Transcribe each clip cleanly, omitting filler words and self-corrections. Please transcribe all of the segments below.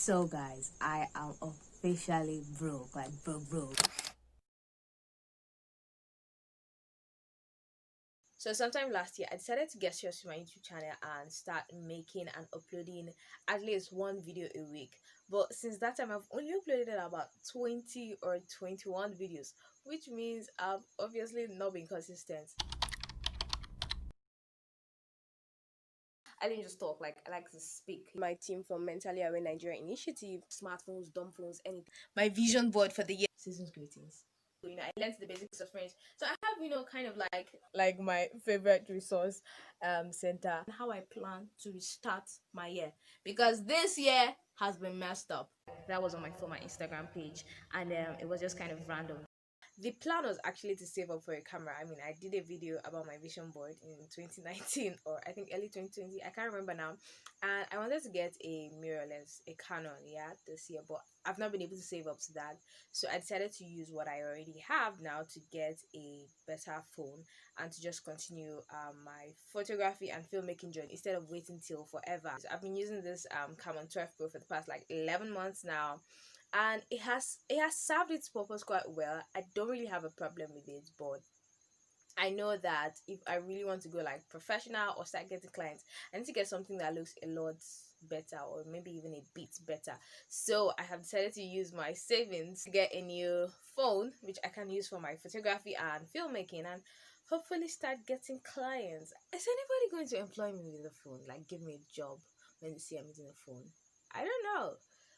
So guys, I am officially broke, like broke. So sometime last year, I decided to get serious with my YouTube channel and start making and uploading at least one video a week. But since that time, I've only uploaded about 20 or 21 videos, which means I've obviously not been consistent. I didn't just talk, like I like to speak. My team from Mentally Aware Nigeria Initiative, smartphones, dumb phones, anything. My vision board for the year. Season's greetings. I learned the basics of French. So I have, kind of like my favorite resource center and how I plan to restart my year. Because this year has been messed up. That was on my former Instagram page, and it was just kind of random. The plan was actually to save up for a camera. I mean, I did a video about my vision board in 2019 or I think early 2020. I can't remember now. And I wanted to get a mirrorless, a Canon, this year, but I've not been able to save up to that. So I decided to use what I already have now to get a better phone and to just continue my photography and filmmaking journey instead of waiting till forever. So I've been using this Canon 12 Pro for the past like 11 months now, and it has served its purpose quite well. I don't really have a problem with it, but I know that if I really want to go like professional or start getting clients, I need to get something that looks a lot better or maybe even a bit better. So I have decided to use my savings to get a new phone which I can use for my photography and filmmaking, and hopefully start getting clients. Is anybody going to employ me with a phone, like give me a job when they see I'm using a phone? I don't know,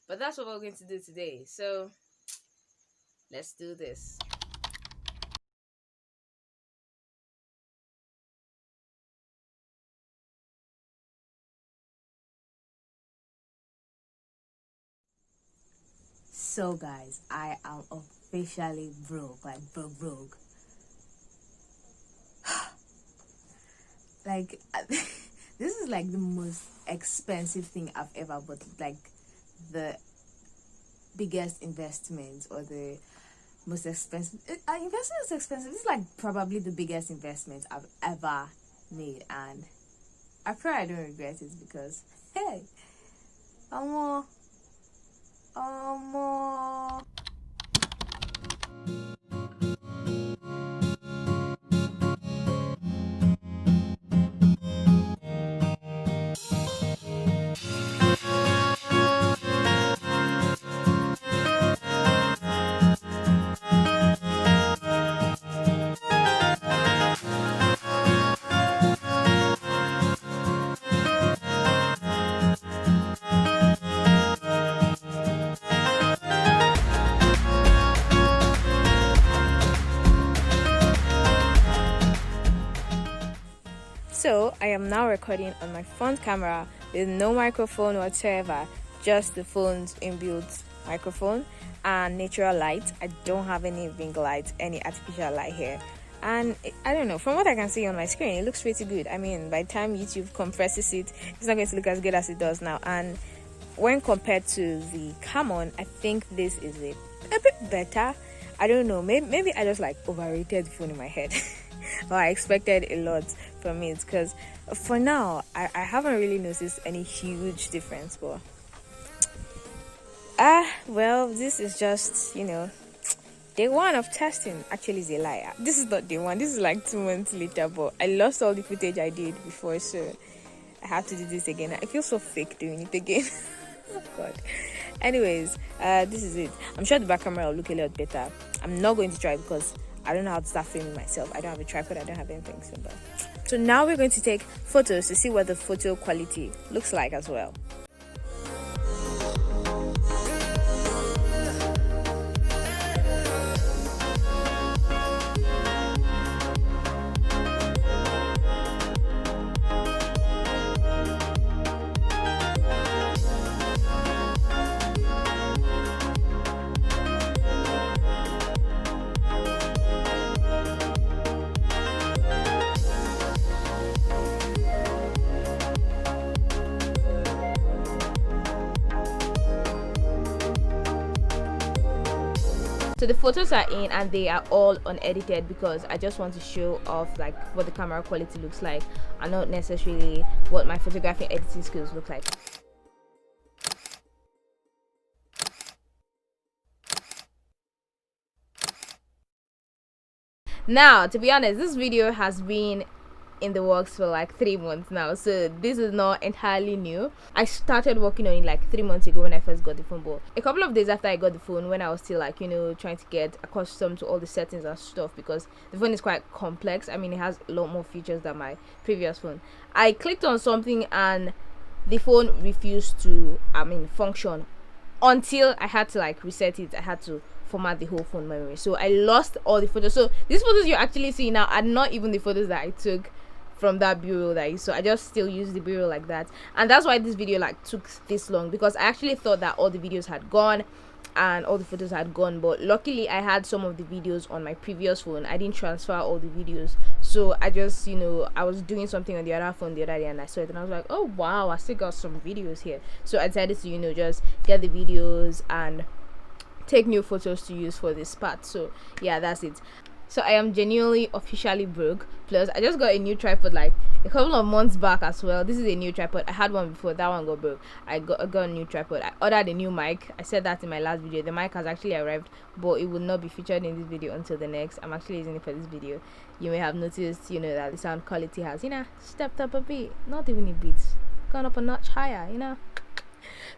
but that's what we're going to do today. So let's do this. So guys, I am officially broke, like broke. Like this is like the most expensive thing I've ever bought, like the biggest investment or the most expensive investment is expensive. This is like probably the biggest investment I've ever made, and I pray I don't regret it because hey, more. So I am now recording on my front camera with no microphone whatsoever, just the phone's inbuilt microphone and natural light. I don't have any ring light, any artificial light here. And I don't know, from what I can see on my screen, it looks pretty good. I mean, by the time YouTube compresses it, it's not going to look as good as it does now. And when compared to the Canon, I think this is a bit better. I don't know, maybe I just like overrated the phone in my head. Or I expected a lot from it, because for now I haven't really noticed any huge difference. But well, this is just day one of testing. Actually, is a lie. This is not day one, this is like 2 months later, but I lost all the footage I did before, so I have to do this again. I feel so fake doing it again. Oh god. Anyways, this is it. I'm sure the back camera will look a lot better. I'm not going to try because I don't know how to start filming myself. I don't have a tripod, I don't have anything. So now we're going to take photos to see what the photo quality looks like as well. So the photos are in and they are all unedited because I just want to show off like what the camera quality looks like and not necessarily what my photography editing skills look like. Now, to be honest, this video has been in the works for like 3 months now, so this is not entirely new. I started working on it like 3 months ago when I first got the phone, but a couple of days after I got the phone, when I was still like, trying to get accustomed to all the settings and stuff, because the phone is quite complex. I mean, it has a lot more features than my previous phone. I clicked on something and the phone refused to function until I had to like reset it. I had to format the whole phone memory, so I lost all the photos. So these photos you're actually seeing now are not even the photos that I took from that bureau that so I just still use the bureau like that, and that's why this video like took this long, because I actually thought that all the videos had gone and all the photos had gone, but luckily I had some of the videos on my previous phone. I didn't transfer all the videos, so I just I was doing something on the other phone the other day and I saw it and I was like, oh wow, I still got some videos here. So I decided to just get the videos and take new photos to use for this part. So yeah, that's it. So I am genuinely officially broke. Plus I just got a new tripod like a couple of months back as well. This is a new tripod. I had one before, that one got broke. I got a new tripod. I ordered a new mic. I said that in my last video. The mic has actually arrived, but it will not be featured in this video until the next. I'm actually using it for this video. You may have noticed that the sound quality has stepped up a bit. Not even a bit, gone up a notch higher.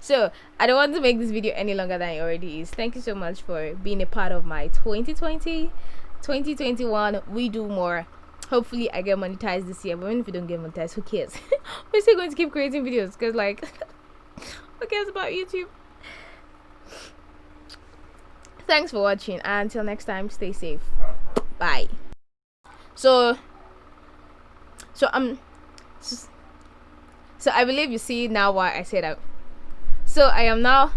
So I don't want to make this video any longer than it already is. Thank you so much for being a part of my 2021. We do more. Hopefully I get monetized this year, but even if you don't get monetized, who cares? We're still going to keep creating videos, because like who cares about YouTube? Thanks for watching, and until next time, stay safe. Bye. So I believe you see now why I said that. So I am now